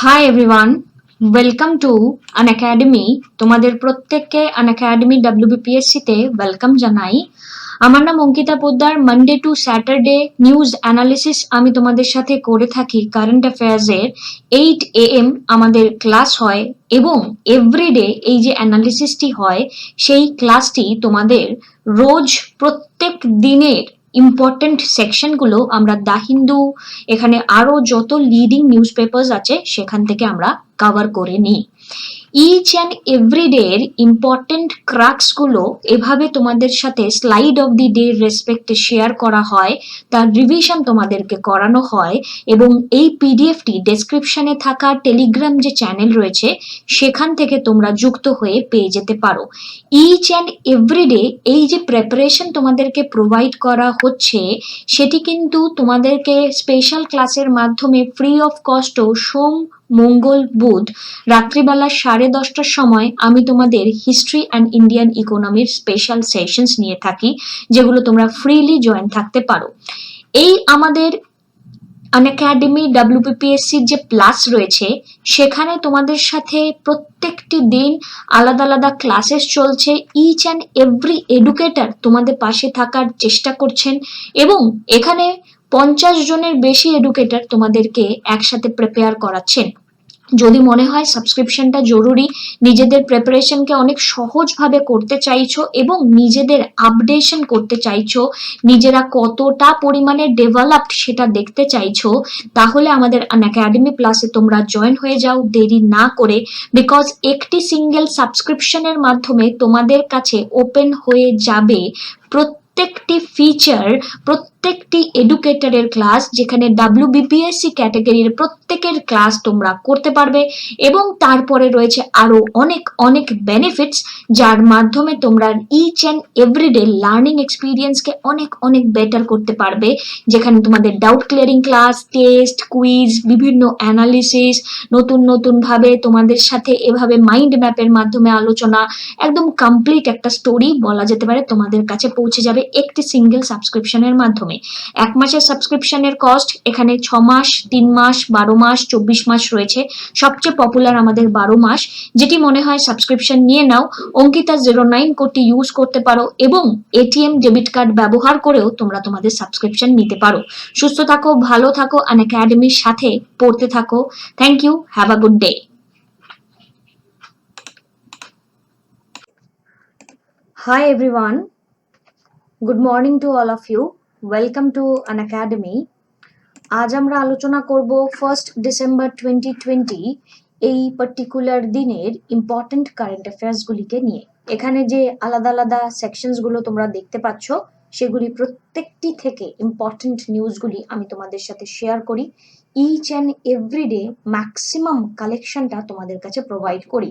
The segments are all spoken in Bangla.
High everyone, welcome to Unacademy. তোমাদের প্রত্যেককে আন একাডেমি WBPSC তে ওয়েলকাম জানাই। আমার নাম Ankita Poddar. Monday to Saturday news analysis আমি তোমাদের সাথে করে থাকি। কারেন্ট অ্যাফেয়ার্সের 8 AM আমাদের ক্লাস হয় এবং এভরিডে এই যে অ্যানালিসিসটি হয় সেই ক্লাসটি তোমাদের রোজ প্রত্যেক দিনের ইম্পর্টেন্ট সেকশনগুলো আমরা দা হিন্দু, এখানে আরো যত লিডিং নিউজ পেপার্স আছে সেখান থেকে আমরা কভার করে নিই। ইচ অ্যান্ড এভরিডে এর ইম্পর্টেন্ট ক্রাক্স গুলো এভাবে তোমাদের সাথে স্লাইড অফ দি ডে রেসপেক্টে শেয়ার করা হয়, তার রিভিশন তোমাদেরকে করানো হয় এবং এই পিডিএফটি ডেসক্রিপশনে থাকা টেলিগ্রাম যে চ্যানেল রয়েছে সেখান থেকে তোমরা যুক্ত হয়ে পেয়ে যেতে পারো। ইচ অ্যান্ড এভরিডে এই যে প্রেপারেশন তোমাদেরকে প্রোভাইড করা হচ্ছে সেটি কিন্তু তোমাদেরকে স্পেশাল ক্লাসের মাধ্যমে ফ্রি অফ কস্ট সোম মঙ্গল বুধ রাত্রিবেলা 10:30টার সময় আমি তোমাদের হিস্ট্রি অ্যান্ড ইন্ডিয়ান ইকোনমির স্পেশাল সেশনস নিয়ে থাকি, যেগুলো তোমরা ফ্রিলি জয়েন থাকতে পারো। এই আমাদের আনএকাডেমি WBPSCর যে প্লাস রয়েছে সেখানে তোমাদের সাথে প্রত্যেকটি দিন আলাদা আলাদা ক্লাসেস চলছে। ইচ অ্যান্ড এভরি এডুকেটর তোমাদের পাশে থাকার চেষ্টা করছেন এবং এখানে 50 জনের বেশি এডুকেটর তোমাদেরকে একসাথে প্রিপেয়ার করাচ্ছেন। যদি মনে হয় সাবস্ক্রিপশনটা জরুরি, নিজেদের প্রিপারেশনকে অনেক সহজভাবে করতে চাইছো এবং নিজেদের আপডেশন করতে চাইছো, নিজেরা কতটা পরিমাণে ডেভেলপড সেটা দেখতে চাইছো, তাহলে আমাদের আনএকাডেমি প্লাসে তোমরা জয়েন হয়ে যাও দেরি না করে। বিকজ একটি সিঙ্গেল সাবস্ক্রিপশনের মাধ্যমে তোমাদের কাছে ওপেন হয়ে যাবে প্রত্যেকটি ফিচার, প্রত্যেকটি এডুকেটরের ক্লাস, যেখানে WBPSC ক্যাটাগরির প্রত্যেকের ক্লাস তোমরা করতে পারবে এবং তারপরে রয়েছে আরো অনেক অনেক বেনিফিটস, যার মাধ্যমে তোমরা ইচ অ্যান্ড এভরিডে লার্নিং এক্সপিরিয়েন্সকে অনেক অনেক বেটার করতে পারবে, যেখানে তোমাদের doubt clearing class, test, quiz, বিভিন্ন অ্যানালিসিস, নতুন নতুন ভাবে তোমাদের সাথে এভাবে মাইন্ড ম্যাপের মাধ্যমে আলোচনা, একদম কমপ্লিট একটা স্টোরি বলা যেতে পারে তোমাদের কাছে পৌঁছে যাবে একটি সিঙ্গেল সাবস্ক্রিপশনের মাধ্যমে। 1 মাসের সাবস্ক্রিপশনের কস্ট এখানে 6 মাস, 3 মাস, 12 মাস, 24 মাস রয়েছে। সবচেয়ে পপুলার আমাদের 12 মাস। যেটি মনে হয় সাবস্ক্রিপশন নিয়ে নাও, অঙ্কিতা 09 কোডটি ইউজ করতে পারো এবং এটিএম ডেবিট কার্ড ব্যবহার করেও তোমরা তোমাদের সাবস্ক্রিপশন নিতে পারো। সুস্থ থাকো, ভালো থাকো, আনএকাডেমির সাথে পড়তে থাকো। Thank you, have a good day. Hi everyone, good morning to all of you. Welcome to an academy. আজ আমরা আলোচনা করব 1 ডিসেম্বর 2020 এই পার্টিকুলার দিনের ইম্পর্টেন্ট কারেন্ট অ্যাফেয়ার্স গুলিকে নিয়ে। এখানে যে আলাদা আলাদা সেকশনস গুলো তোমরা দেখতে পাচ্ছ সেগুলি প্রত্যেকটি থেকে ইম্পর্টেন্ট নিউজগুলি আমি তোমাদের সাথে শেয়ার করি। ইচ অ্যান্ড এভরিডে ম্যাক্সিমাম কালেকশনটা তোমাদের কাছে প্রোভাইড করি।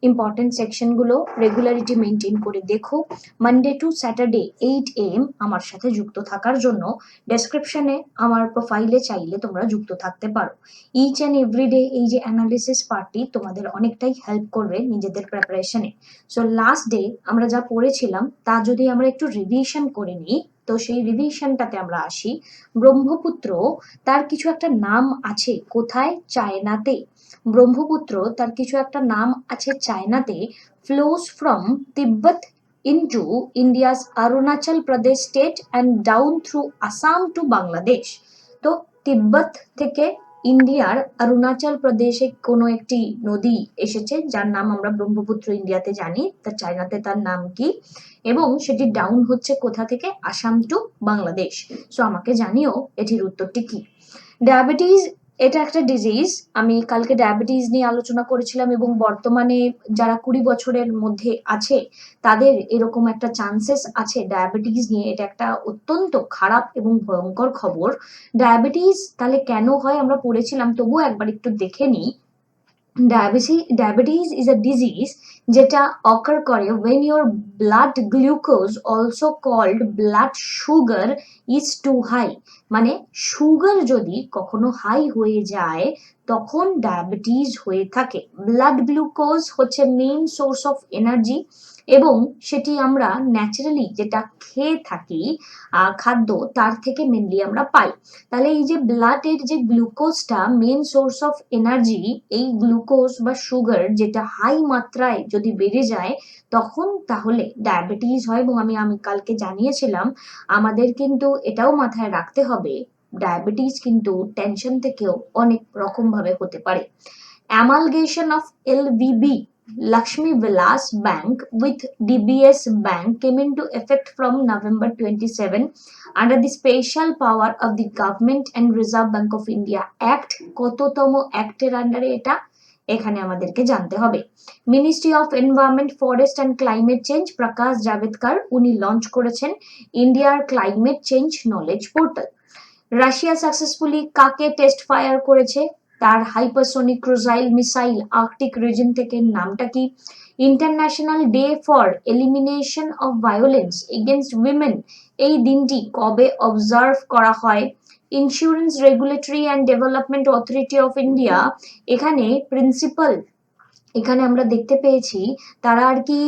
ইম্পর্টেন্ট সেকশনগুলো রেগুলারিটি মেনটেন করে দেখো। মানডে টু স্যাটারডে 8 AM আমার সাথে যুক্ত থাকার জন্য ডেসক্রিপশনে আমার প্রোফাইলে চাইলে তোমরা যুক্ত থাকতে পারো। ইচ অ্যান্ড এভরিডে এই যে অ্যানালিসিস পার্টটি তোমাদের অনেকটাই হেল্প করবে নিজেদের প্রিপারেশনে। সো লাস্ট ডে আমরা যা পড়েছিলাম তা যদি আমরা একটু রিভিশন করে নিই, তো সেই রিভিশনটাতে আমরা আসি। ব্রহ্মপুত্র তার কিছু একটা নাম আছে কোথায়? চায়নাতে। ব্রহ্মপুত্র তার কিছু একটা নাম আছে চায়নাতে। Flows from Tibet into India's Arunachal Pradesh state and down through Assam to Bangladesh. তো তিব্বত থেকে ইন্ডিয়ার অরুণাচল প্রদেশে কোনো একটি নদী এসেছে যার নাম আমরা ব্রহ্মপুত্র ইন্ডিয়াতে জানি, তা চায়নাতে তার নাম কি, এবং সেটি ডাউন হচ্ছে কোথা থেকে? আসাম টু বাংলাদেশ। সো আমাকে জানিও এটির উত্তরটি কি। ডায়াবেটিস এটা একটা ডিজিজ। আমি কালকে ডায়াবেটিস নিয়ে আলোচনা করেছিলাম এবং বর্তমানে যারা 20 বছরের মধ্যে আছে তাদের এরকম একটা চান্সেস আছে ডায়াবেটিস নিয়ে। এটা একটা অত্যন্ত খারাপ এবং ভয়ঙ্কর খবর। ডায়াবেটিস তাহলে কেন হয় আমরা পড়েছিলাম, তবুও একবার একটু দেখে নিই। Diabetes is a disease যেটা অকার করে when your blood glucose also called blood sugar is too high, মানে সুগার যদি কখনো হাই হয়ে যায় তখন ডায়াবেটিস হয়ে থাকে। ব্লাড গ্লুকোজ হচ্ছে মেইন সোর্স অফ এনার্জি এবং সেটি আমরা ন্যাচারালি যেটা খেয়ে থাকি খাদ্য তার থেকে মেনলি আমরা পাই। তাহলে এই যে ব্লাডের যে গ্লুকোজটা মেইন সোর্স অফ এনার্জি, এই গ্লুকোজ বা সুগার যেটা হাই মাত্রায় যদি বেড়ে যায় তখন তাহলে ডায়াবেটিস হয়। এবং আমি কালকে জানিয়েছিলাম আমাদের কিন্তু এটাও মাথায় রাখতে হবে ডায়াবেটিস কিন্তু টেনশন থেকেও অনেক রকম ভাবে হতে পারে। অ্যামালগেশন of এলভিবি Lakshmi Vilas Bank with DBS Bank came into effect from November 27 under the special power of the Government and Reserve Bank of India Act। কততম অ্যাক্টের আন্ডারে এটা এখানে আমাদেরকে জানতে হবে। Ministry of environment forest and climate change Prakash Javadekar উনি লঞ্চ করেছেন ইন্ডিয়ার climate change knowledge portal. Russia successfully কাকে টেস্ট ফায়ার করেছে, তার hypersonic cruise missile Arctic region থেকে, নামটা কি? International day for elimination of violence against women এই দিনটি কবে অবজার্ভ করা হয়? Insurance regulatory and development authority of India এখানে প্রিন্সিপাল এখানে আমরা দেখতে পেয়েছি তারা আর কি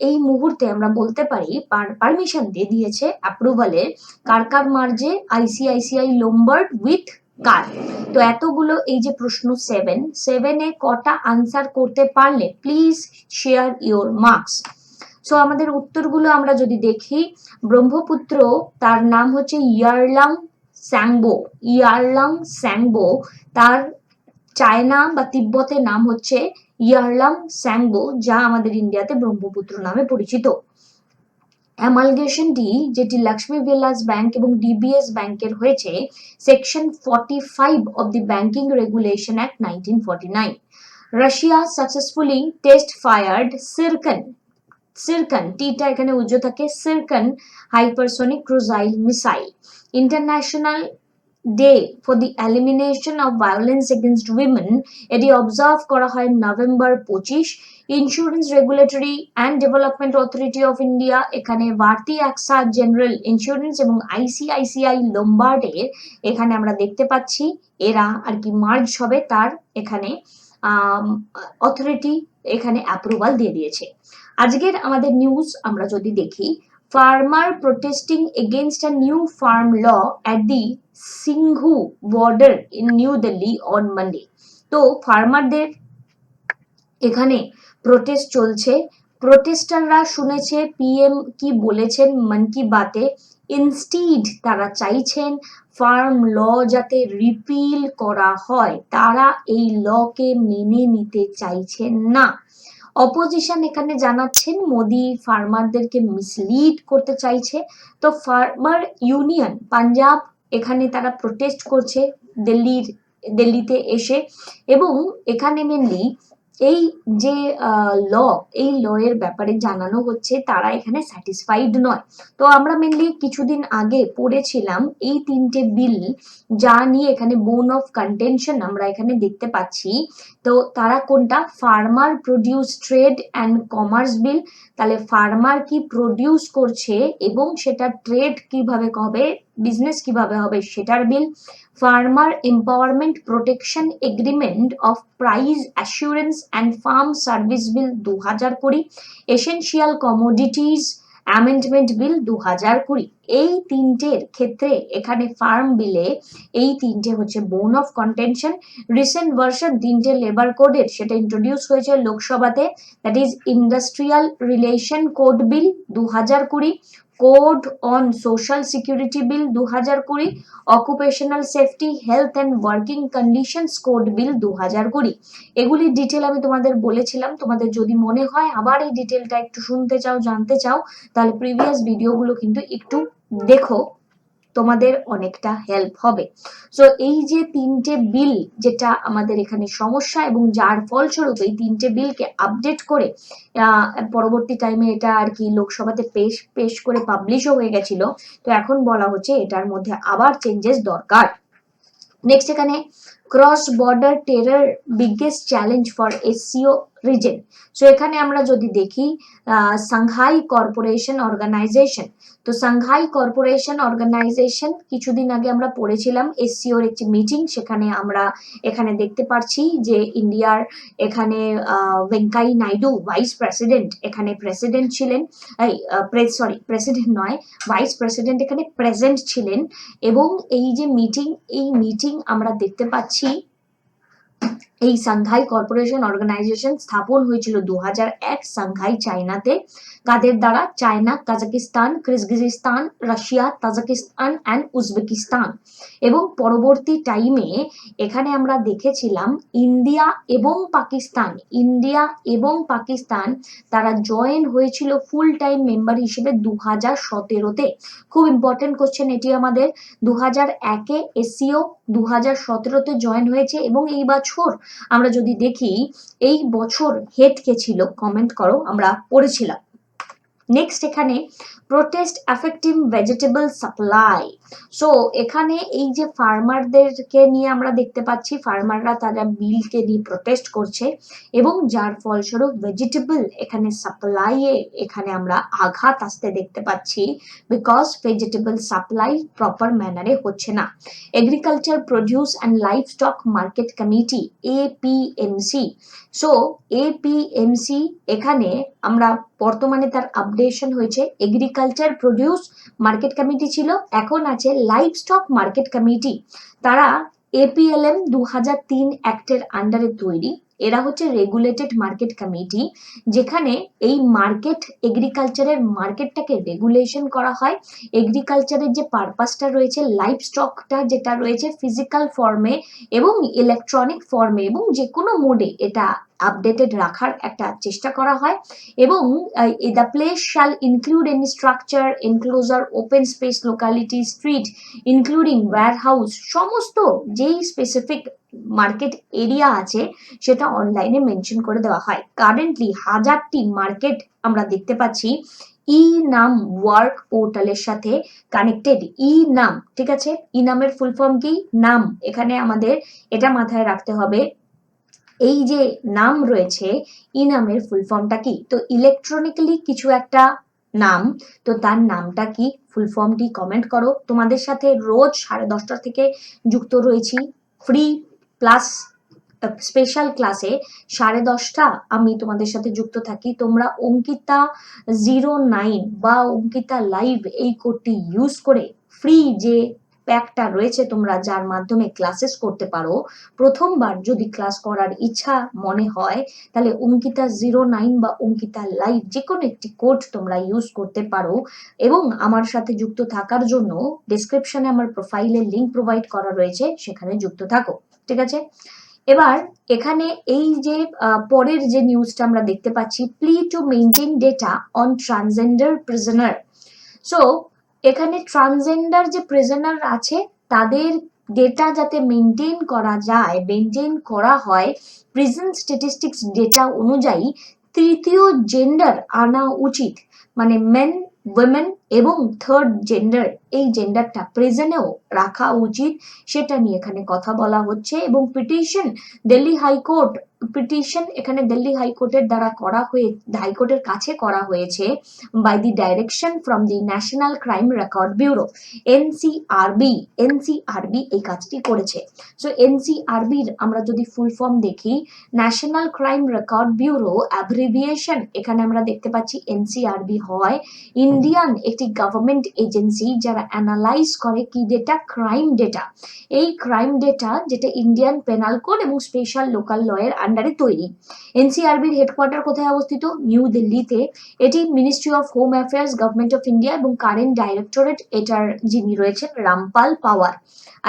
এই মুহূর্তে আমরা বলতে পারি পারমিশন দিয়ে দিয়েছে অ্যাপ্রুভালের কার মার্জে আইসিআইসিআই লোমবার্ড উইথ কার। তো এতগুলো এই যে প্রশ্ন 7 কটা আনসার করতে পারলে please share your marks. So আমাদের উত্তরগুলো আমরা যদি দেখি, ব্রহ্মপুত্র তার নাম হচ্ছে ইয়ারলাং স্যাংবো, তার চায়না বা তিব্বতের নাম হচ্ছে ইয়ারলাং স্যাংবো, যা আমাদের ইন্ডিয়াতে ব্রহ্মপুত্র নামে পরিচিত। অ্যামালগেশনটি যেটি লক্ষ্মী বিলাস ব্যাংক এবং ডিবিএস ব্যাংকের হয়েছে section 45 of the banking regulation act 1949। Russia successfully test fired Zircon টিটা এখানে উজ্জ্ব থাকে, Zircon hypersonic cruise missile. International day for the elimination of violence against women এটি অবজার্ভ করা হয় November 25। Insurance regulatory and development authority of India এখানে ভারতী অ্যাক্সা জেনারেল ইন্স্যুরেন্স এবং আইসিআইসিআই লোমবার্ডের এখানে আমরা দেখতে পাচ্ছি এরা আর কি মার্জ হবে, তার এখানে অথরিটি এখানে অ্যাপ্রুভাল দিয়ে দিয়েছে। আজকের আমাদের নিউজ আমরা যদি দেখি, farmer protesting against a new farm law at the Singhu border in New Delhi on Monday. তো ফার্মারদের এখানে প্রোটেস্ট চলছে। প্রোটেস্টাররা শুনেছে পিএম কি বলেছেন মন কি বাতে, ইনস্টিড তারা চাইছেন ফার্ম ল যাতে রিপিল করা হয়, তারা এই লকে মেনে নিতে চাইছেন না। অপোজিশন এখানে জানাচ্ছেন মোদি ফার্মারদেরকে মিসলিড করতে চাইছে। তো ফার্মার ইউনিয়ন পাঞ্জাব এখানে তারা প্রোটেস্ট করছে দিল্লিতে এসে, এবং এখানে মেনলি এই যে এই ল এর ব্যাপারে জানানো হচ্ছে তারা এখানে স্যাটিসফাইড নয়। তো আমরা মেনলি কিছুদিন আগে পড়েছিলাম এই তিনটে বিল যা নিয়ে এখানে বোন অফ কন্টেনশন আমরা এখানে দেখতে পাচ্ছি। তো তারা কোনটা? Farmer produce trade and commerce bill, তাহলে ফার্মার কি প্রডিউস করছে এবং সেটা ট্রেড কিভাবে হবে, বিজনেস কিভাবে হবে সেটার bill. Farmer empowerment protection agreement of price assurance and farm service bill 2020, essential commodities amendment bill 2020। এই তিনটের ক্ষেত্রে এখানে ফার্ম বিলে এই তিনটে হচ্ছে bone of contention. Recent version তিনটে লেবার কোডের সেটা ইন্ট্রোডিউস হয়েছে লোকসভাতে, that is industrial relation code bill 2020, code on social security bill 2020, occupational safety health and working conditions code bill 2020। এগুলির ডিটেল আমি তোমাদের বলেছিলাম, তোমাদের যদি মনে হয় আবার এই ডিটেলটা একটু শুনতে চাও, জানতে চাও, তাহলে প্রিভিয়াস ভিডিওগুলো কিন্তু একটু দেখো, তোমাদের অনেকটা হেল্প হবে। সো এই যে তিনটে বিল যেটা আমাদের এখানে সমস্যা এবং যার ফলস্বরূপ এই তিনটে বিলকে আপডেট করে পরবর্তী টাইমে এটা আর কি লোকসভাতে পেশ করে পাবলিশও হয়ে গেছিল। তো এখন বলা হচ্ছে এটার মধ্যে আবার চেঞ্জেস দরকার। নেক্সট এখানে cross border terror biggest challenge for SCO reason. So এখানে আমরা যদি দেখি সাংহাই কর্পোরেশন অর্গানাইজেশন, তো সাংহাই কর্পোরেশন অর্গানাইজেশন কিছুদিন আগে আমরা পড়েছিলাম এসসিওর একটি মিটিং, সেখানে আমরা এখানে দেখতে পাচ্ছি যে ইন্ডিয়ার এখানে ভেঙ্কাই নাইডু ভাইস প্রেসিডেন্ট এখানে প্রেসিডেন্ট ছিলেন, সরি প্রেসিডেন্ট নয়, ভাইস প্রেসিডেন্ট এখানে প্রেজেন্ট ছিলেন। এবং এই যে মিটিং আমরা দেখতে পাচ্ছি এই সাংহাই কর্পোরেশন অর্গানাইজেশন স্থাপন হয়েছিল 2001 সাংহাই চায়নাতে। কাদের দ্বারা? China, Kazakhstan, Kyrgyzstan, Russia, Tajikistan and Uzbekistan. এবং পরবর্তী টাইমে এখানে আমরা দেখেছিলাম ইন্ডিয়া এবং পাকিস্তান তারা জয়েন হয়েছিল ফুল টাইম মেম্বার হিসেবে 2017-তে। খুব ইম্পর্টেন্ট কোশ্চেন এটি আমাদের। 2001-এ এসসিও, 2017-তে জয়েন হয়েছে। এবং এই বছর আমরা যদি দেখি এই বছর হেড কে ছিল, কমেন্ট করো, আমরা পড়েছিলাম। নেক্সট এখানে protest affecting vegetable supply. So এখানে এই যে ফার্মারদেরকে নিয়ে আমরা দেখতে পাচ্ছি, ফার্মাররা তারা বিলকে নিয়ে প্রোটেস্ট করছে এবং যার ফলস্বরূপ ভেজিটেবল এখানে সাপ্লাইয়ে এখানে আমরা আঘাত আসতে দেখতে পাচ্ছি, বিকজ ভেজিটেবল সাপ্লাই প্রপার ম্যানারে হচ্ছে না। Agriculture produce and live stock market committee, APMC. So APMC এখানে আমরা বর্তমানে তার আপডেশন হয়েছে, এগ্রিকালচার প্রডিউস মার্কেট কমিটি ছিল, এখন আছে লাইভ স্টক মার্কেট কমিটি। তারা এপিএলএম 2003 অ্যাক্টের আন্ডারে তৈরি। এরা হচ্ছে রেগুলেটেড মার্কেট কমিটি, যেখানে এই মার্কেট এগ্রিকালচারের মার্কেটটাকে রেগুলেশন করা হয়। এগ্রিকালচারের যে পারপাসটা রয়েছে, লাইভ স্টকটা যেটা রয়েছে ফিজিক্যাল ফর্মে এবং ইলেকট্রনিক ফর্মে এবং যে কোনো মোডে এটা আপডেটেড রাখার একটা চেষ্টা করা হয়। এবং the place shall include any structure, enclosure, open space, locality, street including warehouse, সমস্ত যেই স্পেসিফিক মার্কেট এরিয়া আছে সেটা অনলাইনে মেনশন করে দেওয়া হয়। কারেন্টলি 1000টি মার্কেট আমরা দেখতে পাচ্ছি ই নাম ওয়ার্ক পোর্টালের সাথে কানেক্টেড। ই নাম, ঠিক আছে, ই নামের ফুল ফর্ম কি? নাম। এখানে আমাদের এটা মাথায় রাখতে হবে, এই যে নাম রয়েছে, ই নামের ফুল ফর্মটা কি? তো ইলেকট্রনিক্যালি কিছু একটা নাম, তো তার নামটা কি? ফুল ফর্মটি কমেন্ট করো। তোমাদের সাথে রোজ 10:30 থেকে যুক্ত রয়েছি ফ্রি প্লাস স্পেশাল ক্লাসে। 10:30 আমি তোমাদের সাথে যুক্ত থাকি। তোমরা অঙ্কিতা 09 বা অঙ্কিতা লাইভ এই কোডটি ইউজ করে ফ্রি যে প্যাকটা রয়েছে তোমরা যার মাধ্যমে ক্লাসেস করতে পারো, প্রথমবার যদি ক্লাস করার ইচ্ছা মনে হয় তাহলে অঙ্কিতা 09 বা অঙ্কিতা লাইভ যে কোনো একটি কোড তোমরা ইউজ করতে পারো। এবং আমার সাথে যুক্ত থাকার জন্য ডেসক্রিপশনে আমার প্রোফাইলের লিংক প্রোভাইড করা রয়েছে, সেখানে যুক্ত থাকো, ঠিক আছে। এবার এখানে এই যে পরের যে নিউজটা আমরা দেখতে পাচ্ছি, plea to maintain data on transgender prisoner. So এখানে ট্রান্সজেন্ডার যে প্রিজনার আছে তাদের ডেটা যাতে মেনটেন করা যায়, মেনটেন করা হয়, প্রিজন স্ট্যাটিস্টিক্স ডেটা অনুযায়ী তৃতীয় জেন্ডার আনা উচিত। মানে মেন, উইমেন এবং থার্ড জেন্ডার, এই জেন্ডারটা প্রেজেন্টেও রাখা উচিত, সেটা নিয়ে এখানে কথা বলা হচ্ছে। এবং পিটিশন দিল্লি হাইকোর্ট, পিটিশন এখানে দিল্লি হাইকোর্টের দ্বারা করা হয়ে, হাইকোর্টের কাছে করা হয়েছে by the direction from the National crime record Bureau, NCRB. NCRB এই কাজটি করেছে। সো এনসিআরবির আমরা যদি ফুল ফর্ম দেখি, National crime record Bureau abbreviation, এখানে আমরা দেখতে পাচ্ছি এনসিআরবি হয় ইন্ডিয়ান একটি গভর্নমেন্ট এজেন্সি যারা অ্যানালাইজ করে কি ডেটা? Crime data. এই ক্রাইম ডেটা যেটা ইন্ডিয়ান পেনাল কোড এবং স্পেশাল লোকাল ল এর আন্ডারে তৈরি। এনসিআরবির হেডকোয়ার্টার কোথায় অবস্থিত? নিউ দিল্লিতে। এটি ministry of home affairs, government of India এবং কারেন্ট ডাইরেক্টরেট এটার যিনি রয়েছেন রামপাল পাওয়ার,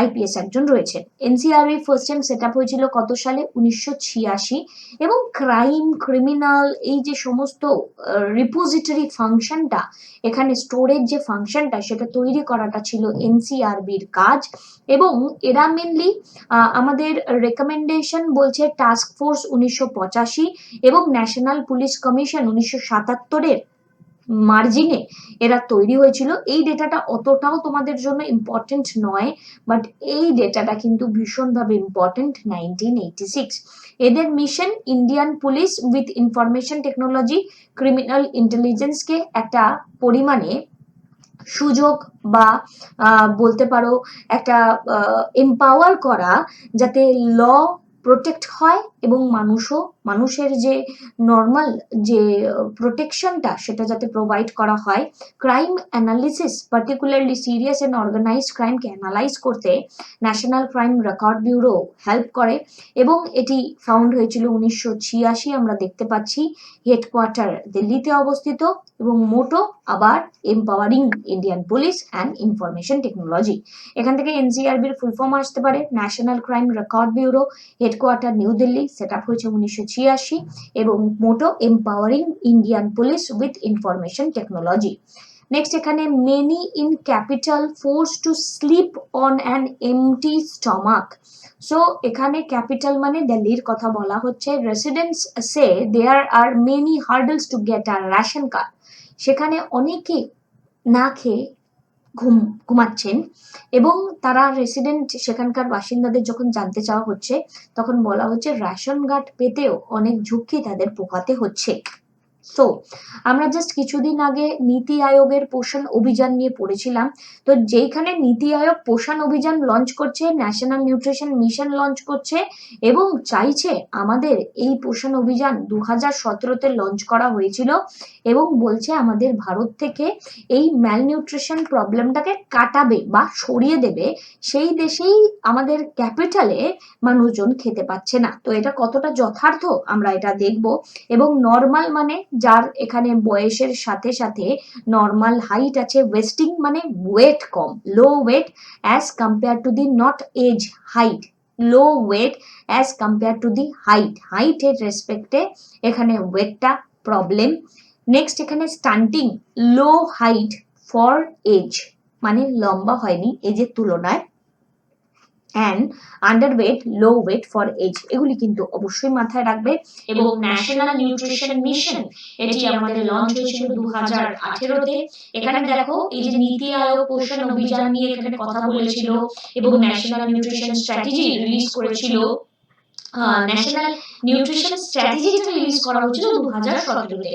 আইপিএস একজন রয়েছেন। NCRB first time set up হয়েছিল কত সালে? 1986। এবং ক্রাইম, ক্রিমিনাল এই যে সমস্ত রিপোজিটরি ফাংশনটা, এখানে স্টোরেজ যে ফাংশনটা সেটা তৈরি করাটা ছিল এনসিআরবির কাজ। এবং এরা মেনলি আমাদের রেকমেন্ডেশন বলছে টাস্ক ফোর্স 1985 এবং ন্যাশনাল পুলিশ কমিশন 1977-এর মার্জিনে এরা তৈরি হয়েছিল। এই ডেটাটা অতটাও তোমাদের জন্য ইম্পর্টেন্ট নয়, বাট এই ডেটাটা কিন্তু ভীষণভাবে ইম্পর্টেন্ট। 1986 এদের mission Indian police with information technology criminal ইন্টেলিজেন্সকে একটা পরিমাণে সুযোগ বা বলতে পারো একটা এম্পাওয়ার করা, যাতে ল প্রোটেক্ট হয় এবং মানুষের যে নর্মাল যে প্রোটেকশনটা সেটা যাতে প্রোভাইড করা হয়। Crime analysis, particularly serious and organised ক্রাইমকে অ্যানালাইজ করতে national crime record bureau help করে, এবং এটি ফাউন্ড হয়েছিল 1986। আমরা দেখতে পাচ্ছি হেডকোয়ার্টার দিল্লিতে অবস্থিত, এবং মোটো আবার empowering Indian police and information technology. এখান থেকে এনসিআরবির ফুল ফর্ম আসতে পারে national crime record bureau, headquarter New Delhi, set up হয়েছে 1986, এবং motto empowering Indian police with information technology. Next এখানে many in capital force to sleep on an empty stomach. So এখানে ক্যাপিটাল মানে দিল্লির কথা বলা হচ্ছে। Residents say there are many hurdles to get our ration card. সেখানে অনেকে না খেয়ে ঘুমাচ্ছেন, এবং তারা রেসিডেন্ট সেখানকার বাসিন্দাদের যখন জানতে চাওয়া হচ্ছে তখন বলা হচ্ছে রেশন কার্ড পেতেও অনেক ঝুঁকি তাদের পোহাতে হচ্ছে। তো আমরা জাস্ট কিছুদিন আগে নীতি আয়োগের পোষণ অভিযান নিয়ে পড়েছিলাম। তো যেখানে নীতি আয়োগ পোষণ অভিযান লঞ্চ করছে, ন্যাশনাল নিউট্রিশন মিশন লঞ্চ করছে, এবং চাইছে আমাদের এই পোষণ অভিযান 2017-তে লঞ্চ করা হয়েছিল, এবং বলছে আমাদের ভারত থেকে এই ম্যালনিউট্রিশন প্রবলেমটাকে কাটাবে বা সরিয়ে দেবে। সেই দেশেই আমাদের ক্যাপিটালে মানুষজন খেতে পাচ্ছে না। তো এটা কতটা যথার্থ আমরা এটা দেখব। এবং নর্মাল মানে যার এখানে বয়সের সাথে সাথে নর্মাল হাইট আছে, ওয়েস্টিং মানে ওয়েট কম, low weight as compare to the not age height, low weight as compare to the হাইটের রেসপেক্টে এখানে ওয়েটটা প্রবলেম। নেক্সট এখানে stunting, low height for age মানে লম্বা হয়নি এজের তুলনায়, and underweight, low weight for age, এগুলি কিন্তু অবশ্যই মাথায় রাখবে। এবং ন্যাশনাল নিউট্রিশন মিশন এটি আমাদের লঞ্চ হয়েছিল 2018-তে। এখানে দেখো এই যে নীতি আয়োগ পোষণ অভিযান নিয়ে এখানে কথা বলেছিল, এবং ন্যাশনাল নিউট্রিশন স্ট্র্যাটেজি রিলিজ করেছিল। ন্যাশনাল নিউট্রিশন স্ট্র্যাটেজিটা রিলিজ করা হয়েছিল 2017-তে।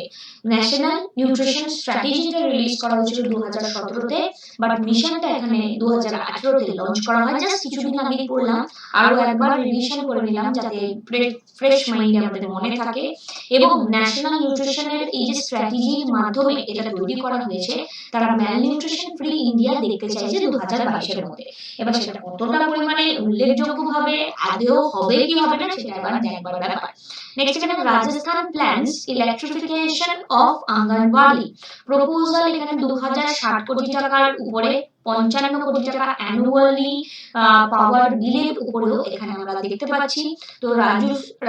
ন্যাশনাল নিউট্রিশন স্ট্র্যাটেজিটা রিলিজ করা হয়েছিল 2017-তে, বাট মিশনটা এখানে 2018-তে লঞ্চ করা হয়। জাস্ট কিছুদিন আগেই পড়লাম, আরো একবার রিভিশন করে নিলাম যাতে ফ্রেশ মাইন্ডে আমাদের মনে থাকে। এবং ন্যাশনাল নিউট্রিশনের এই যে স্ট্র্যাটেজির মাধ্যমে এটা তৈরি করা হয়েছে, তারা ম্যালনিউট্রিশন ফ্রি ইন্ডিয়া দেখতে চাইছে 2022-এর মধ্যে। এবার সেটা কতটা পরিমাণে উল্লেখযোগ্যভাবে আদেও হবে কি হবে না সেটা এবার দেখবার ব্যাপার। নেক্সট এখানে Rajasthan plans electrification of anganwadi proposal, এখানে 2060 কোটি টাকার উপরে 55 কোটি টাকা অ্যানুয়ালি পাওয়ার বিলের উপরেও এখানে আমরা দেখতে পাচ্ছি। তো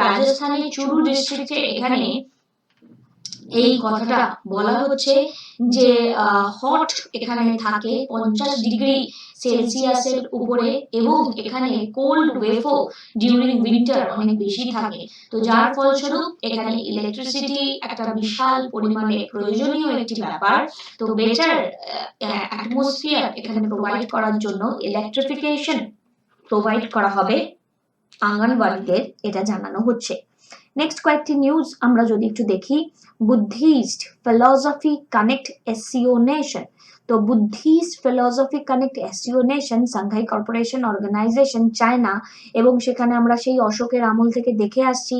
রাজস্থানের চুরু ডিস্ট্রিক্টে এখানে এই কথাটা বলা হচ্ছে যে হট এখানে থাকে 50 ডিগ্রি সেলসিয়াসের উপরে, এবং এখানে কোল্ড ওয়েভও ডিউরিং উইন্টার অনেক বেশি থাকে। তো যার ফলস্বরূপ এখানে ইলেকট্রিসিটি একটা বিশাল পরিমাণে প্রয়োজনীয় একটি ব্যাপার। তো বেটার অ্যাটমসফিয়ার এখানে প্রোভাইড করার জন্য ইলেকট্রিফিকেশন প্রোভাইড করা হবে আঙ্গনওয়াড়িদের, এটা জানানো হচ্ছে। নেক্সট কয়েকটি নিউজ আমরা যদি একটু দেখি, Buddhist philosophy connect SCO nation. তো Buddhist philosophy connect SCO nation Shanghai corporation organisation China, এবং সেখানে আমরা সেই অশোকের আমল থেকে দেখে আসছি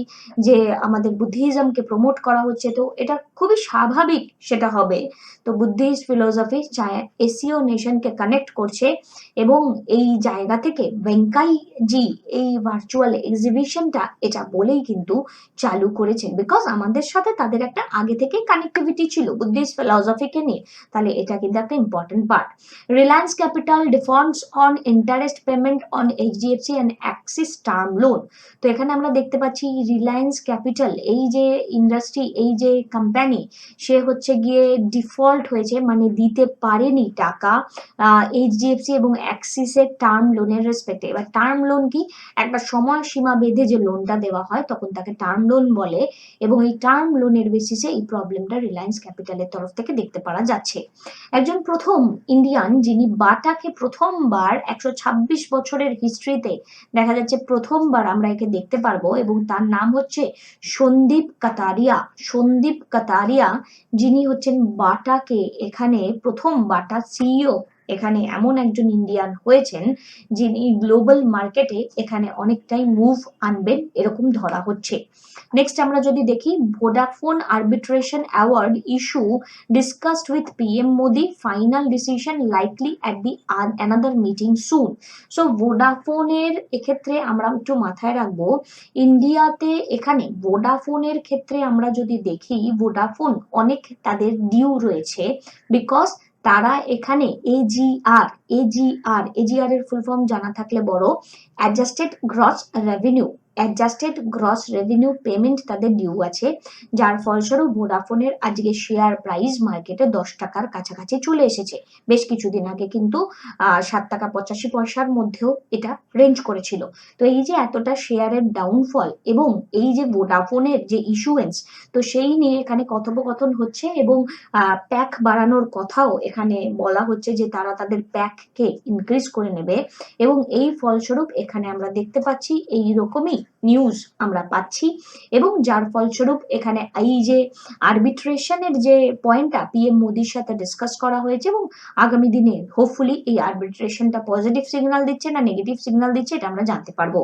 যে আমাদের বুদ্ধিজমকে প্রমোট করা হচ্ছে। তো এটা খুবই স্বাভাবিক সেটা হবে। তো বুদ্ধিস্ট ফিলসফি এসসিও নেশনকে কানেক্ট করছে, এবং এই জায়গা থেকে ভেঙ্কাই জি এই ভার্চুয়াল এক্সিবিশনটা এটা বলেই কিন্তু চালু করেছেন, বিকজ আমাদের সাথে তাদের একটা আগে থেকে কানেক্টিভিটি ছিল বুদ্ধিস্ট ফিলসফিকে নিয়ে। তাহলে এটা কিন্তু একটা important part. Reliance capital defaults on interest payment on HDFC and Axis term loan. তো এখানে আমরা দেখতে পাচ্ছি রিলায়েন্স ক্যাপিটাল এই যে ইন্ডাস্ট্রি, এই যে কোম্পানি, পায়নি, সে হচ্ছে গিয়ে ডিফল্ট হয়েছে, মানে দিতে পারেনি টাকা এইচডিএফসি এবং অ্যাক্সিসের টার্ম লোনের রেসপেক্টে। এবার টার্ম লোন কি, একটা সময় সীমা বেঁধে যে লোনটা দেওয়া হয় তখন তাকে টার্ম লোন বলে, এবং এই টার্ম লোনের বেসিসে এই প্রবলেমটা রিলায়েন্স ক্যাপিটালের তরফ থেকে দেখতে পাওয়া যাচ্ছে। একজন প্রথম ইন্ডিয়ান যিনি বাটাকে প্রথমবার 126 বছরের হিস্ট্রিতে দেখা যাচ্ছে প্রথমবার আমরা একে দেখতে পারবো, এবং তার নাম হচ্ছে সন্দীপ কাতারিয়া। সন্দীপ কাতারিয়া যিনি হচ্ছেন বাটাকে এখানে প্রথম বাটা সিইও, এখানে এমন একজন ইন্ডিয়ান হয়েছেন যিনি গ্লোবাল মার্কেটে এখানে অনেকটাই মুভ আনবেন এরকম ধরা হচ্ছে। নেক্সট আমরা যদি দেখি, Vodafone arbitration award issue discussed with PM Modi, final decision likely at the another meeting soon. So ভোডাফোনের এক্ষেত্রে আমরা একটু মাথায় রাখবো, ইন্ডিয়াতে এখানে ভোডাফোনের ক্ষেত্রে আমরা যদি দেখি, ভোডাফোন অনেক তাদের ডিউ রয়েছে, বিকজ তারা এখানে এজিআর এর ফুল ফর্ম জানা থাকলে বড়, adjusted gross revenue, adjusted gross revenue payment তাদের ডিউ আছে, যার ফলস্বরূপ ভোডাফোনের আজকে শেয়ার প্রাইস মার্কেটে 10 টাকার কাছাকাছি চলে এসেছে। বেশ কিছুদিন আগে কিন্তু 7 টাকা 85 পয়সার মধ্যেও এটা রেঞ্জ করেছিল। তো এই যে এতটা শেয়ারের ডাউনফল এবং এই যে ভোডাফোনের যে ইস্যুয়েন্স, তো সেই নিয়ে এখানে কথোপকথন হচ্ছে, এবং প্যাক বাড়ানোর কথাও এখানে বলা হচ্ছে যে তারা তাদের প্যাককে ইনক্রিজ করে নেবে, এবং এই ফলস্বরূপ এখানে আমরা দেখতে পাচ্ছি এই রকমই নিউজ আমরা পাচ্ছি, এবং যার ফলস্বরূপ এখানে এই যে আরবিট্রেশনের যে পয়েন্টটা পিএম মোদির সাথে ডিসকাস করা হয়েছে, এবং আগামী দিনে হোপফুলি এই আরবিট্রেশনটা পজিটিভ সিগন্যাল দিচ্ছে না নেগেটিভ সিগন্যাল দিচ্ছে এটা আমরা জানতে পারবো।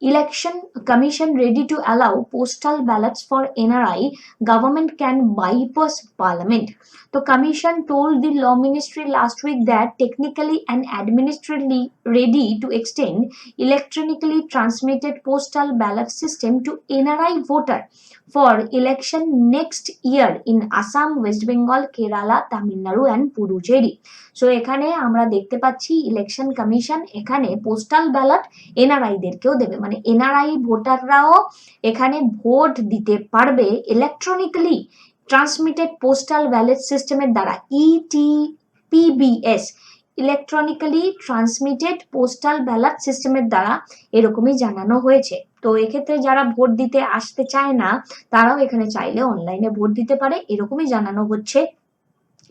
Election Commission ready to allow postal ballots for NRI, government can bypass parliament. The commission told the law ministry last week that technically and administratively ready to extend electronically transmitted postal ballot system to NRI voter for election next year in Assam, West Bengal, Kerala, Tamil Nadu and Puducherry. So এখানে আমরা দেখতে পাচ্ছি ইলেকশন কমিশন এখানে পোস্টাল ব্যালট এনআরআই দেরকেও দেবে, মানে এনআরআই ভোটাররাও এখানে ভোট দিতে পারবে ইলেকট্রনিক্যালি ট্রান্সমিটেড পোস্টাল ব্যালট সিস্টেমের দ্বারা, ETPBS, electronically transmitted postal ballot সিস্টেমের দ্বারা এরকমই জানানো হয়েছে। তো এক্ষেত্রে যারা ভোট দিতে আসতে চায় না তারাও এখানে চাইলে অনলাইনে ভোট দিতে পারে, এরকমই জানানো হচ্ছে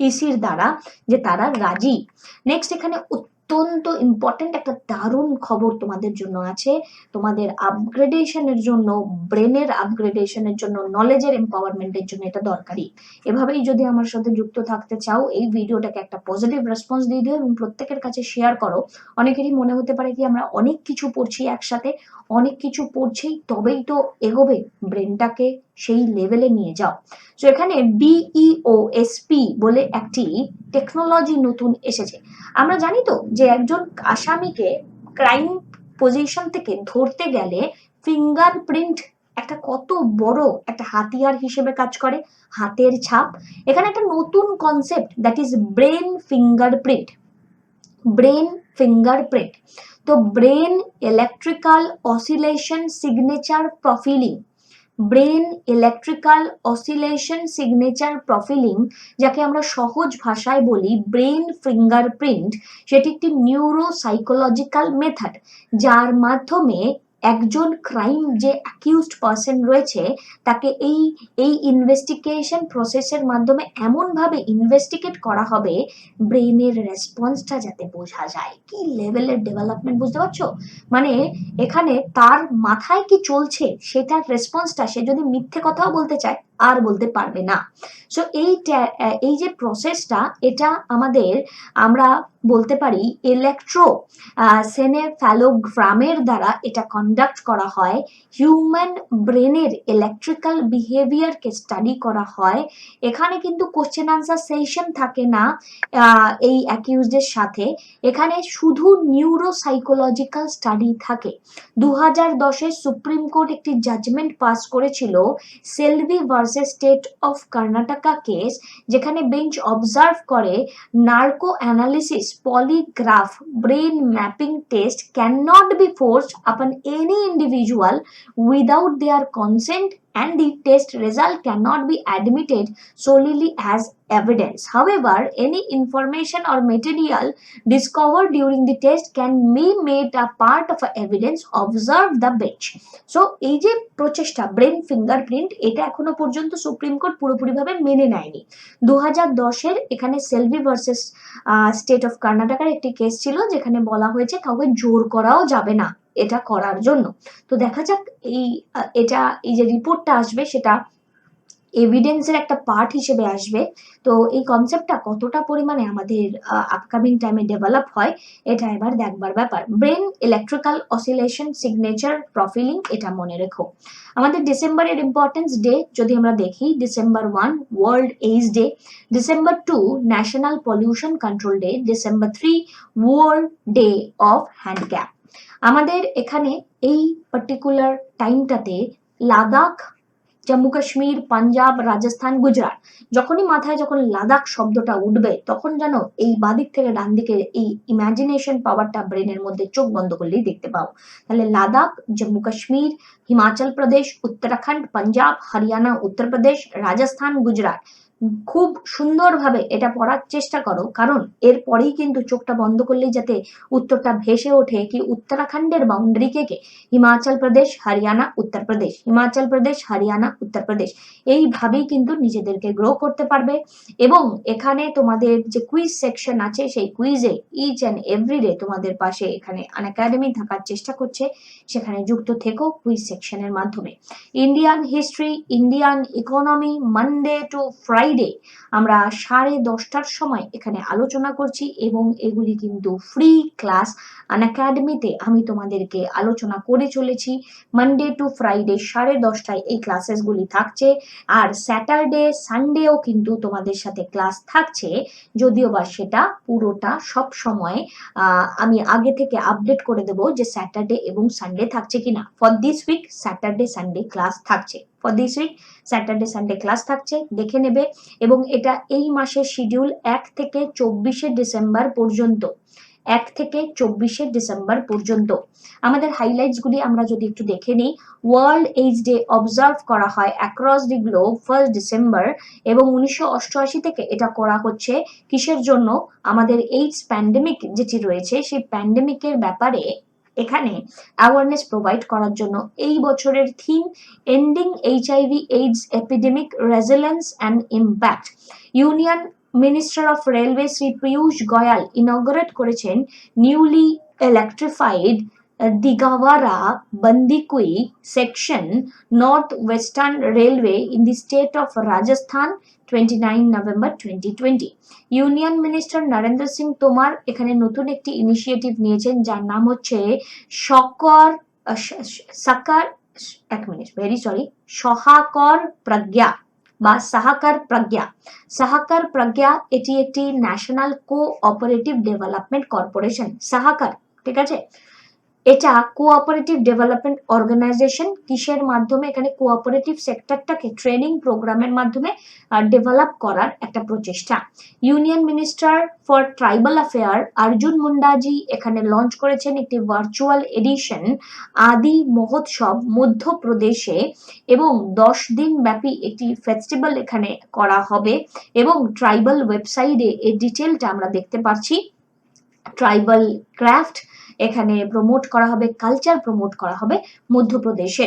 ইসির দ্বারা যে তারা রাজি। নেক্সট এখানে অত্যন্ত ইম্পর্টেন্ট একটা দারুণ খবর তোমাদের জন্য আছে, তোমাদের আপগ্রেডেশনের জন্য, ব্রেনের আপগ্রেডেশনের জন্য, নলেজের এম্পাওয়ারমেন্টের জন্য এটা দরকারি। এভাবেই যদি আমার সাথে যুক্ত থাকতে চাও এই ভিডিওটাকে একটা পজিটিভ রেসপন্স দিয়ে দিও এবং প্রত্যেকের কাছে শেয়ার করো। অনেকেরই মনে হতে পারে কি আমরা অনেক কিছু পড়ছি একসাথে, অনেক কিছু পড়ছি তবেই তো এগোবে, ব্রেনটাকে সেই লেভেলে নিয়ে যাও। তো এখানে বিইওএসপি বলে একটি টেকনোলজি নতুন এসেছে। আমরা জানি তো যে একজন আসামিকে ক্রাইম পজিশন থেকে ধরতে গেলে ফিঙ্গারপ্রিন্ট একটা কত বড় একটা হাতিয়ার হিসেবে কাজ করে, হাতের ছাপ। এখানে একটা নতুন concept, that is brain fingerprint. Brain fingerprint, তো brain electrical oscillation signature profiling, brain electrical oscillation signature profiling, যাকে আমরা সহজ ভাষায় বলি ব্রেন ফিঙ্গারপ্রিন্ট, সেটি একটি নিউরো সাইকোলজিক্যাল মেথড, যার মাধ্যমে একজন ক্রাইম যে অ্যাকিউজড পারসন রয়েছে তাকে এই ইনভেস্টিগেশন প্রসেসের মাধ্যমে এমনভাবে ইনভেস্টিগেট করা হবে ব্রেনের রেসপন্সটা যাতে বোঝা যায়। কি লেভেলের ডেভেলপমেন্ট বুঝতে পারছো? মানে এখানে তার মাথায় কি চলছে সেটার রেসপন্সটা, সে যদি মিথ্যে কথাও বলতে চায় আর বলতে পারবে না। সো এই যে প্রসেসটা, এটা আমাদের আমরা বলতে পারি ইলেকট্রো সেনেফ্যালোগ্রামের দ্বারা এটা কন্ডাক্ট করা হয়। হিউম্যান ব্রেনের ইলেকট্রিক্যাল বিহেভিয়ারকে স্টাডি করা হয়। এখানে কিন্তু কোশ্চেন আনসার সেশন থাকে না এই অ্যাকিউজদের সাথে, এখানে শুধু নিউরো সাইকোলজিক্যাল স্টাডি থাকে। 2010-এ সুপ্রিম কোর্ট একটি জাজমেন্ট পাস করেছিল সেলভি versus state of Karnataka case, যেখানে বেঞ্চ অবজার্ভ করে narco analysis, polygraph, brain mapping test cannot be forced upon any individual without their consent and the test result cannot be admitted solely as evidence. However, any information or material discovered during the test can be made a part of evidence. Observe the bench. So এই যে প্রচেষ্টা ব্রেন ফিঙ্গারপ্রিন্ট, এটা এখনো পর্যন্ত সুপ্রিম কোর্ট পুরোপুরিভাবে মেনে নেয়নি। 2010-এর এখানে সেলভি ভার্সেস স্টেট অফ কর্ণাটকার একটি কেস ছিল, যেখানে বলা হয়েছে কাউকে জোর করাও যাবে না এটা করার জন্য। তো দেখা যাক এই যে রিপোর্টটা আসবে সেটা এভিডেন্সের একটা পার্ট হিসেবে আসবে। তো এই কনসেপ্টটা কতটা পরিমাণে আমাদের আপকামিং টাইমে ডেভেলপ হয়, এটা এবার দেখবার ব্যাপার। ব্রেন ইলেকট্রিক্যাল অসিলেশন সিগনেচার প্রফিলিং, এটা মনে রেখো। আমাদের ডিসেম্বরের ইম্পর্টেন্স ডে যদি আমরা দেখি, December 1 world AIDS day, December 2 national pollution control day, December 3 world day of handicap. আমাদের এখানে এই পার্টিকুলার টাইমটাতে লাদাখ, জম্মু কাশ্মীর, পাঞ্জাব, রাজস্থান, গুজরাট, যখনই মাথায় যখন লাদাখ শব্দটা উঠবে তখন যেন এই বাদিক থেকে ডান দিকে এই ইমাজিনেশন পাওয়ারটা ব্রেনের মধ্যে চোখ বন্ধ করলেই দেখতে পাও। তাহলে লাদাখ, জম্মু কাশ্মীর, হিমাচল প্রদেশ, উত্তরাখণ্ড, পাঞ্জাব, হরিয়ানা, উত্তরপ্রদেশ, রাজস্থান, গুজরাট, খুব সুন্দরভাবে এটা পড়ার চেষ্টা করো, কারণ এরপরেই কিন্তু চোখটা বন্ধ করলেই যাতে উত্তরটা ভেসে ওঠে কি উত্তরাখণ্ডের বাউন্ডারি কে হিমাচল প্রদেশ, হরিয়ানা, উত্তরপ্রদেশ, হিমাচল প্রদেশ, হরিয়ানা, উত্তরপ্রদেশ, এইভাবেই কিন্তু নিজেদেরকে গ্রো করতে পারবে। এবং এখানে তোমাদের যে কুইজ সেকশন আছে, সেই কুইজে ইচ অ্যান্ড এভরি ডে তোমাদের পাশে এখানে আনএকাডেমি থাকার চেষ্টা করছে, সেখানে যুক্ত থেকো কুইজ সেকশনের মাধ্যমে। Indian history, Indian economy, Monday to Friday আমরা 10:30টার সময় এখানে আলোচনা করছি, এবং এগুলি কিন্তু ফ্রি ক্লাস আনএকাডেমিতে আমি তোমাদেরকে আলোচনা করে চলেছি। মানডে টু ফ্রাইডে 10:30টায় এই ক্লাসেসগুলি থাকছে, আর স্যাটারডে সানডেও কিন্তু তোমাদের সাথে ক্লাস থাকছে, যদিও বা সেটা পুরোটা সব সময় আমি আগে থেকে আপডেট করে দেবো যে স্যাটারডে এবং সানডে থাকছে কিনা। For this week Saturday Sunday class থাকছে, for this week Saturday Sunday class থাকছে, দেখে নেবে। এবং এটা এই মাসের শিডিউল 1 থেকে 24শে ডিসেম্বর পর্যন্ত, 1 থেকে 24শে ডিসেম্বর পর্যন্ত। আমাদের হাইলাইটস গুলি আমরা যদি একটু দেখে নিই, ওয়ার্ল্ড এইডস ডে অবজার্ভ করা হয় অ্যাক্রস দি গ্লোব 1 ডিসেম্বর, এবং 1988 থেকে এটা করা হচ্ছে কিসের জন্য? আমাদের এইডস প্যান্ডেমিক যেটি রয়েছে সেই প্যান্ডেমিকের ব্যাপারে এখানে অ্যাওয়ারনেস প্রোভাইড করার জন্য। এই বছরের theme ending HIV AIDS epidemic resilience and impact. Union minister of railway Shri Piyush Goyal inaugurate করেছেন newly electrified Digawara Bandikui section north western railway in the state of Rajasthan 29 November 2020। Union minister Narendra Singh Tomar এখানে নতুন একটি ইনিশিয়েটিভ নিয়েছেন, যার নাম হচ্ছে সহাকর প্রজ্ঞা বা সাহাকার প্রজ্ঞা। সাহাকার প্রজ্ঞা এটি একটি ন্যাশনাল কোঅপারেটিভ ডেভেলপমেন্ট কর্পোরেশন, সাহাকার, ঠিক আছে। এটা কোঅপারেটিভ ডেভেলপমেন্ট অর্গানাইজেশন, কিসের মাধ্যমে? এখানে কোঅপারেটিভ সেক্টরটাকে ট্রেনিং প্রোগ্রামের মাধ্যমে ডেভেলপ করার একটা প্রচেষ্টা। Union minister for tribal affair Arjun মুন্ডাজি এখানে লঞ্চ করেছেন একটি ভার্চুয়াল এডিশন আদি মহোৎসব মধ্যপ্রদেশে, এবং 10 দিন ব্যাপী একটি ফেস্টিভ্যাল এখানে করা হবে, এবং ট্রাইবাল ওয়েবসাইটে এই ডিটেলটা আমরা দেখতে পাচ্ছি। ট্রাইবাল ক্রাফট এখানে প্রমোট করা হবে, কালচার প্রমোট করা হবে মধ্যপ্রদেশে।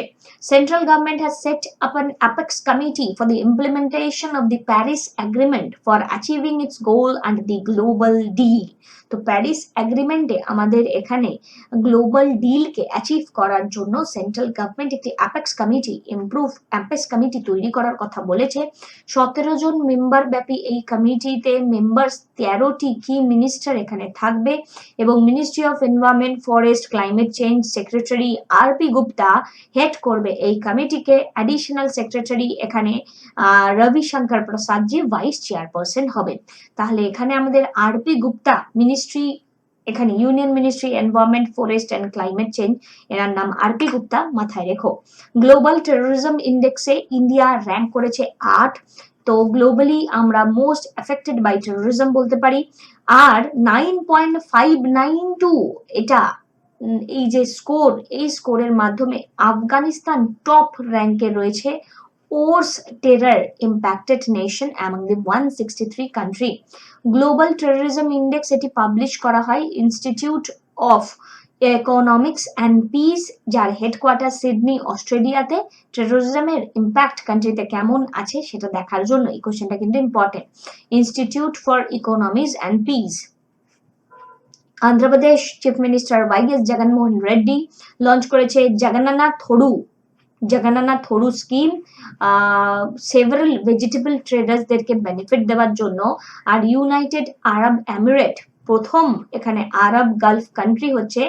Central government has set up an apex committee for the implementation of the Paris agreement for achieving its goal and the global deal. তো প্যারিস এগ্রিমেন্টে আমাদের এখানে গ্লোবাল ডিলকে অ্যাচিভ করার জন্য সেন্ট্রাল গভর্নমেন্ট একটি অ্যাপেক্স কমিটি তৈরি করার কথা বলেছে। 17 জন মেম্বার ব্যাপী এই কমিটিতে মেম্বার্স 13টি কি মিনিস্টার এখানে থাকবে, এবং ministry of environment, forest, climate change secretary R P. Gupta head করবে এই কমিটিকে। অ্যাডিশনাল সেক্রেটারি এখানে রবিশঙ্কর প্রসাদ জি ভাইস চেয়ারপারসন হবেন। তাহলে এখানে আমাদের আর.পি. গুপ্তা মিনিস্ট্রি, এখানে union ministry environment, forest and climate change, এনার নাম আর.পি. গুপ্তা, মাথায় রেখো। গ্লোবাল টেরোরিজম ইন্ডেক্সে ইন্ডিয়া র্যাঙ্ক করেছে 8। তো গ্লোবালি আমরা মোস্ট এফেক্টেড বাই টেরোরিজম বলতে পারি। আর 9.592 এটা এই যে স্কোর, এই স্কোরের মাধ্যমে আফগানিস্তান টপ র্যাঙ্কে রয়েছে worst terror impacted nation among the 163 country. Global terrorism index এটি পাবলিশ করা হয় institute of economics and piece, যার হেডকোয়ার্টার সিডনি অস্ট্রেলিয়াতে। টেররিজমের ইম্প্যাক্ট কান্ট্রিতে কেমন আছে সেটা দেখার জন্য এই কোশ্চেনটা কিন্তু important. Institute for economics and peace. Andhra Pradesh chief minister YS Jaganmohan Reddy launch করেছে Jagannath Thodu scheme, several vegetable ট্রেডার্সদেরকে বেনিফিট দেওয়ার জন্য। আর ইউনাইটেড আরব এমিরেট প্রথম এখানে আরব গালফ কান্ট্রি হচ্ছে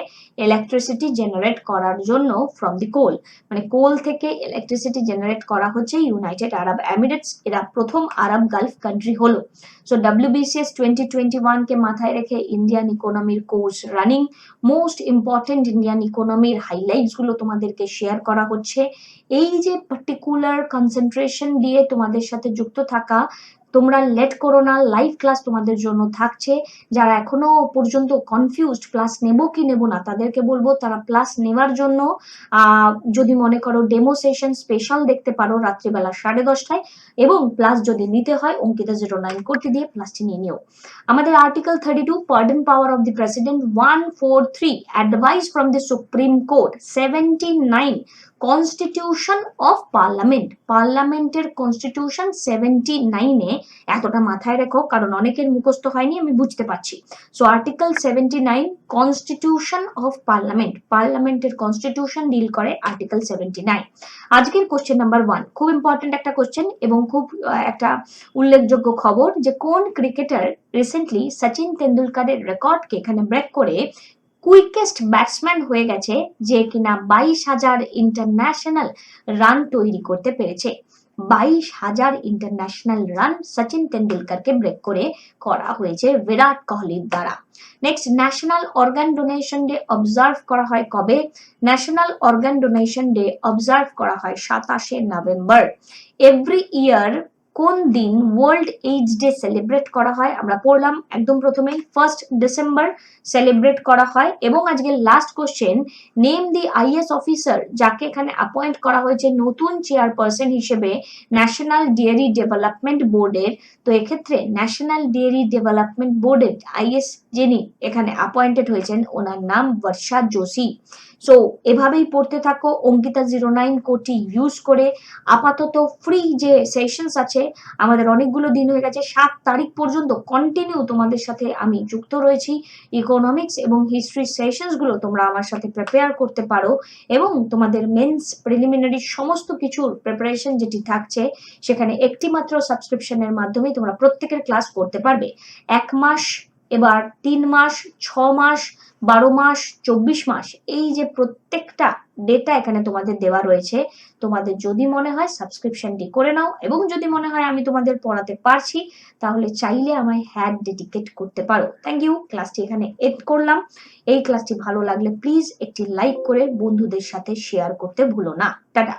ইলেকট্রিসিটি জেনারেট করার জন্য ফ্রম দি কোল, মানে কোল থেকে ইলেকট্রিসিটি জেনারেট করা হচ্ছে ইউনাইটেড আরব এমিরেটস, এরা প্রথম আরব গালফ কান্ট্রি হলো। সো WBCS 2021 কে মাথায় রেখে ইন্ডিয়ান ইকোনমির course running. Most important Indian ইকোনমির হাইলাইটস গুলো তোমাদেরকে শেয়ার করা হচ্ছে। এই যে পার্টিকুলার কনসেন্ট্রেশন দিয়ে তোমাদের সাথে যুক্ত থাকা, তোমরা লেট করো না, লাইভ ক্লাস তোমাদের জন্য থাকছে। যারা এখনো পর্যন্ত কনফিউজড ক্লাস নেব কি নেব না, তাদেরকে বলবো তারা ক্লাস নেওয়ার জন্য যদি মনে করো ডেমো সেশন স্পেশাল দেখতে পারো রাত্রিবেলা 10:30টায়, এবং প্লাস যদি নিতে হয় অঙ্কিতা 09 করতে দিয়ে প্লাসটি নিয়ে নিও। আমাদের article 32 pardon power of the president, 143 advice from the supreme court, 79 constitution of parliament, পার্লামেন্টের কনস্টিটিউশন 79-এ, এতটা মাথায় রেখো কারণ অনেকের মুখস্থ হয়নি, আমি বুঝতে পারছি। So article 79 constitution of parliament, পার্লামেন্টের কনস্টিটিউশন ডিল করে আর্টিকেল 79। আজকের কোশ্চেন নাম্বার 1 খুব ইম্পর্টেন্ট একটা কোশ্চেন এবং খুব একটা উল্লেখযোগ্য খবর, যে কোন ক্রিকেটার রিসেন্টলি সচিন তেন্ডুলকারের রেকর্ডকে এখানে ব্রেক করে কুইকেস্ট ব্যাটসম্যান হয়ে গেছে, যে কিনা 22,000 ইন্টারন্যাশনাল রান তৈরি করতে পেরেছে। 22,000 ইন্টারন্যাশনাল রান সচিন তেন্ডুলকারকে ব্রেক করে করা হয়েছে বিরাট কোহলির দ্বারা। Next, national organ donation day observe করা হয় কবে? National organ donation day observe করা হয় 27শে নভেম্বর। এভরি ইয়ার কোন দিন ওয়ার্ল্ড এইডস ডে সেলিব্রেট করা হয়? আমরা পড়লাম একদম প্রথমেই 1 ডিসেম্বর সেলিব্রেট করা হয়। এবং আজকে লাস্ট কোশ্চেন, নেম দি আইএস অফিসার যাকে এখানে অ্যাপয়েন্ট করা হয়েছে নতুন চেয়ারপারসন হিসেবে ন্যাশনাল ডেয়ারি ডেভেলপমেন্ট বোর্ডের। তো এক্ষেত্রে ন্যাশনাল ডেয়ারি ডেভেলপমেন্ট বোর্ডের আইএস যিনি এখানে অ্যাপয়েন্টেড হয়েছেন ওনার নাম বর্ষা যোশী। সো এভাবেই পড়তে থাকো অঙ্কিতা 09 কোডটি ইউজ করে। আপাতত ফ্রি যে সেশনস আছে আমাদের অনেকগুলো দিন হয়ে গেছে, 7 তারিখ পর্যন্ত কন্টিনিউ তোমাদের সাথে আমি যুক্ত রয়েছি। ইকোনমিক্স এবং হিস্ট্রি সেশনস গুলো তোমরা আমার সাথে প্রিপেয়ার করতে পারো, এবং তোমাদের মেন্স প্রিলিমিনারি সমস্ত কিছুর প্রিপারেশন যেটি থাকছে সেখানে একটি মাত্র সাবস্ক্রিপশনের মাধ্যমে তোমরা প্রত্যেকের ক্লাস করতে পারবে। 1 মাস, এবার 3 মাস, 6 মাস, 12 মাস, 24 মাস, এই যে প্রত্যেকটা ডেটা এখানে তোমাদের দেওয়া রয়েছে। তোমাদের যদি মনে হয় সাবস্ক্রিপশনটি করে নাও, এবং যদি মনে হয় আমি তোমাদের পড়াতে পারছি তাহলে চাইলে আমায় হ্যাড ডেডিকেট করতে পারো। থ্যাংক ইউ, ক্লাসটি এখানে এড করলাম। এই ক্লাসটি ভালো লাগলে প্লিজ একটি লাইক করে বন্ধুদের সাথে শেয়ার করতে ভুলো না। টাটা।